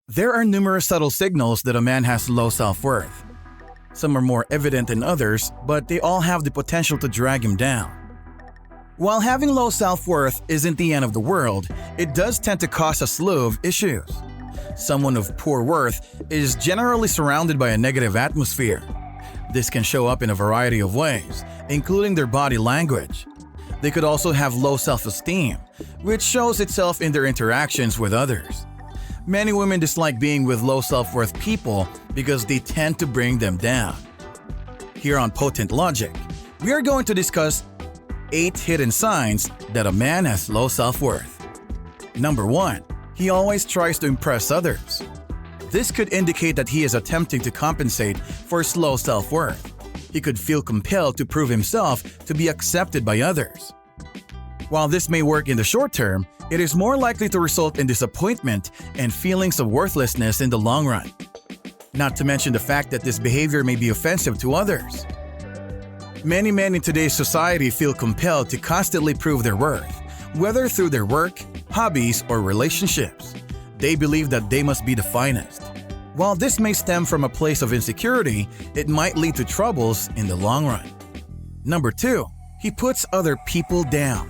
There are numerous subtle signals that a man has low self-worth. Some are more evident than others, but they all have the potential to drag him down. While having low self-worth isn't the end of the world, it does tend to cause a slew of issues. Someone of poor worth is generally surrounded by a negative atmosphere. This can show up in a variety of ways, including their body language. They could also have low self-esteem, which shows itself in their interactions with others. Many women dislike being with low self-worth people because they tend to bring them down. Here on Potent Logic, we are going to discuss 8 hidden signs that a man has low self-worth. Number 1. He always tries to impress others. This could indicate that he is attempting to compensate for his low self-worth. He could feel compelled to prove himself to be accepted by others. While this may work in the short term, it is more likely to result in disappointment and feelings of worthlessness in the long run. Not to mention the fact that this behavior may be offensive to others. Many men in today's society feel compelled to constantly prove their worth, whether through their work, hobbies, or relationships. They believe that they must be the finest. While this may stem from a place of insecurity, it might lead to troubles in the long run. Number 2. He puts other people down.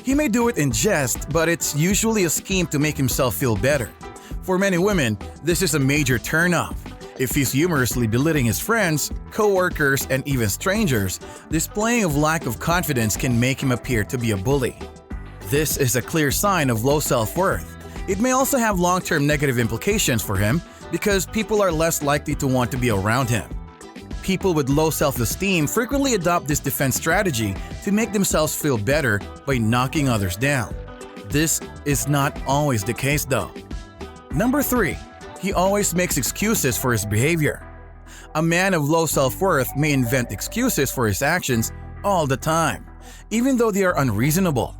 He may do it in jest, but it's usually a scheme to make himself feel better. For many women, this is a major turn-off. If he's humorously belittling his friends, co-workers, and even strangers, displaying of lack of confidence can make him appear to be a bully. This is a clear sign of low self-worth. It may also have long-term negative implications for him because people are less likely to want to be around him. People with low self-esteem frequently adopt this defense strategy to make themselves feel better by knocking others down. This is not always the case though. Number 3. He always makes excuses for his behavior. A man of low self-worth may invent excuses for his actions all the time, even though they are unreasonable.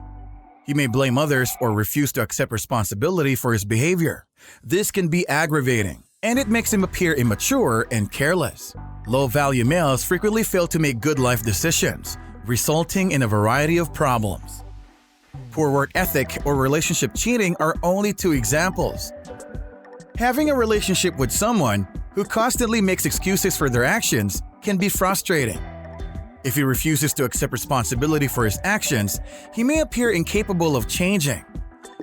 He may blame others or refuse to accept responsibility for his behavior. This can be aggravating, and it makes him appear immature and careless. Low-value males frequently fail to make good life decisions, resulting in a variety of problems. Poor work ethic or relationship cheating are only 2 examples. Having a relationship with someone who constantly makes excuses for their actions can be frustrating. If he refuses to accept responsibility for his actions, he may appear incapable of changing.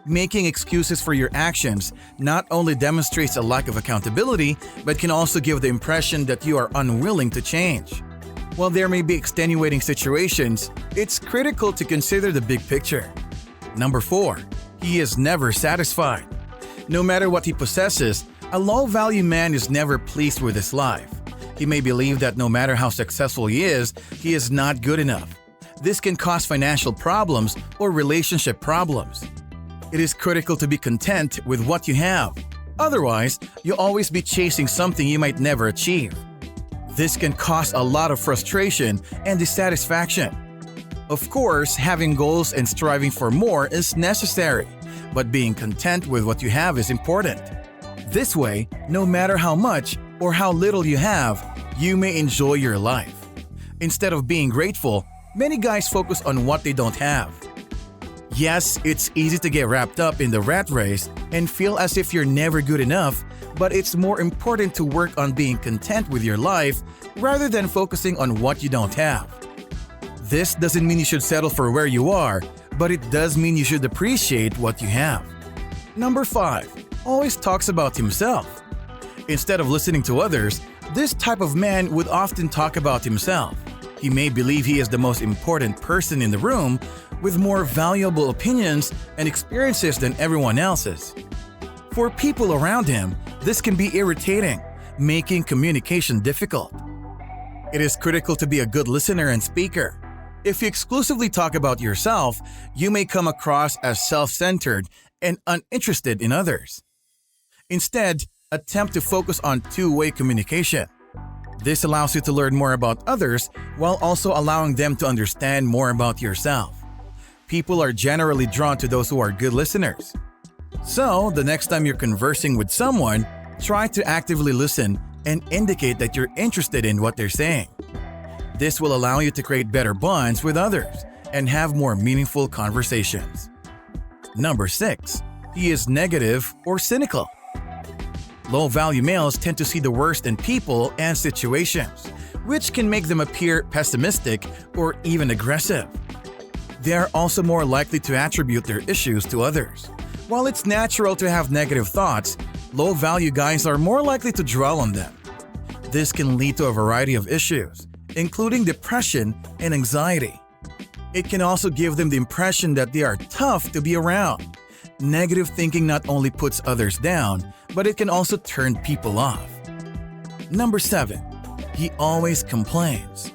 Making excuses for your actions not only demonstrates a lack of accountability, but can also give the impression that you are unwilling to change. While there may be extenuating situations, it's critical to consider the big picture. Number 4. He is never satisfied. No matter what he possesses, a low-value man is never pleased with his life. He may believe that no matter how successful he is not good enough. This can cause financial problems or relationship problems. It is critical to be content with what you have. Otherwise, you'll always be chasing something you might never achieve. This can cause a lot of frustration and dissatisfaction. Of course, having goals and striving for more is necessary, but being content with what you have is important. This way, no matter how much or how little you have, you may enjoy your life. Instead of being grateful, many guys focus on what they don't have. Yes, it's easy to get wrapped up in the rat race and feel as if you're never good enough, but it's more important to work on being content with your life rather than focusing on what you don't have. This doesn't mean you should settle for where you are, but it does mean you should appreciate what you have. Number 5. Always talks about himself. Instead of listening to others, this type of man would often talk about himself. He may believe he is the most important person in the room, with more valuable opinions and experiences than everyone else's. For people around him, this can be irritating, making communication difficult. It is critical to be a good listener and speaker. If you exclusively talk about yourself, you may come across as self-centered and uninterested in others. Instead, attempt to focus on two-way communication. This allows you to learn more about others while also allowing them to understand more about yourself. People are generally drawn to those who are good listeners. So, the next time you're conversing with someone, try to actively listen and indicate that you're interested in what they're saying. This will allow you to create better bonds with others and have more meaningful conversations. Number 6. He is negative or cynical. Low-value males tend to see the worst in people and situations, which can make them appear pessimistic or even aggressive. They are also more likely to attribute their issues to others. While it's natural to have negative thoughts, low-value guys are more likely to dwell on them. This can lead to a variety of issues, including depression and anxiety. It can also give them the impression that they are tough to be around. Negative thinking not only puts others down, but it can also turn people off. Number 7. He always complains.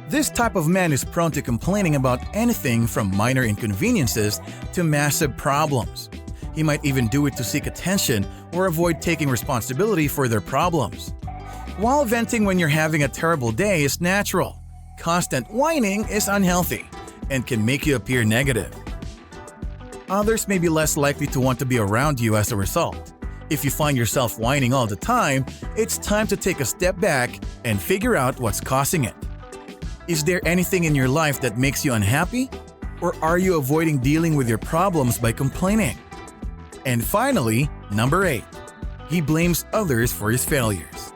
This type of man is prone to complaining about anything from minor inconveniences to massive problems. He might even do it to seek attention or avoid taking responsibility for their problems. While venting when you're having a terrible day is natural, constant whining is unhealthy and can make you appear negative. Others may be less likely to want to be around you as a result. If you find yourself whining all the time, it's time to take a step back and figure out what's causing it. Is there anything in your life that makes you unhappy? Or are you avoiding dealing with your problems by complaining? And finally, number 8. He blames others for his failures.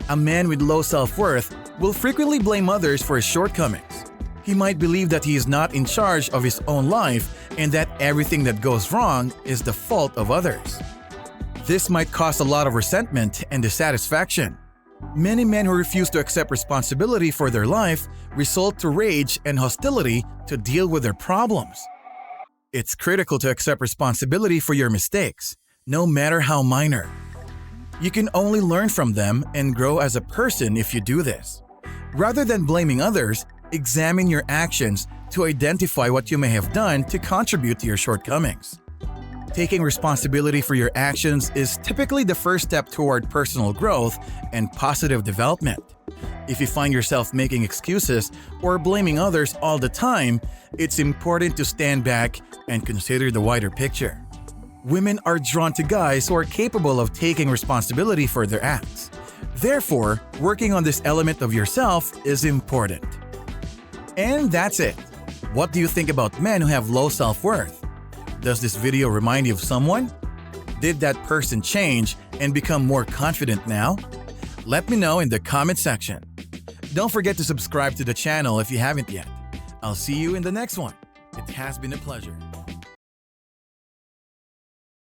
A man with low self-worth will frequently blame others for his shortcomings. He might believe that he is not in charge of his own life and that everything that goes wrong is the fault of others. This might cause a lot of resentment and dissatisfaction. Many men who refuse to accept responsibility for their life resort to rage and hostility to deal with their problems. It's critical to accept responsibility for your mistakes, no matter how minor. You can only learn from them and grow as a person if you do this. Rather than blaming others, examine your actions to identify what you may have done to contribute to your shortcomings. Taking responsibility for your actions is typically the first step toward personal growth and positive development. If you find yourself making excuses or blaming others all the time, it's important to stand back and consider the wider picture. Women are drawn to guys who are capable of taking responsibility for their acts. Therefore, working on this element of yourself is important. And that's it. What do you think about men who have low self-worth? Does this video remind you of someone? Did that person change and become more confident now? Let me know in the comment section. Don't forget to subscribe to the channel if you haven't yet. I'll see you in the next one. It has been a pleasure.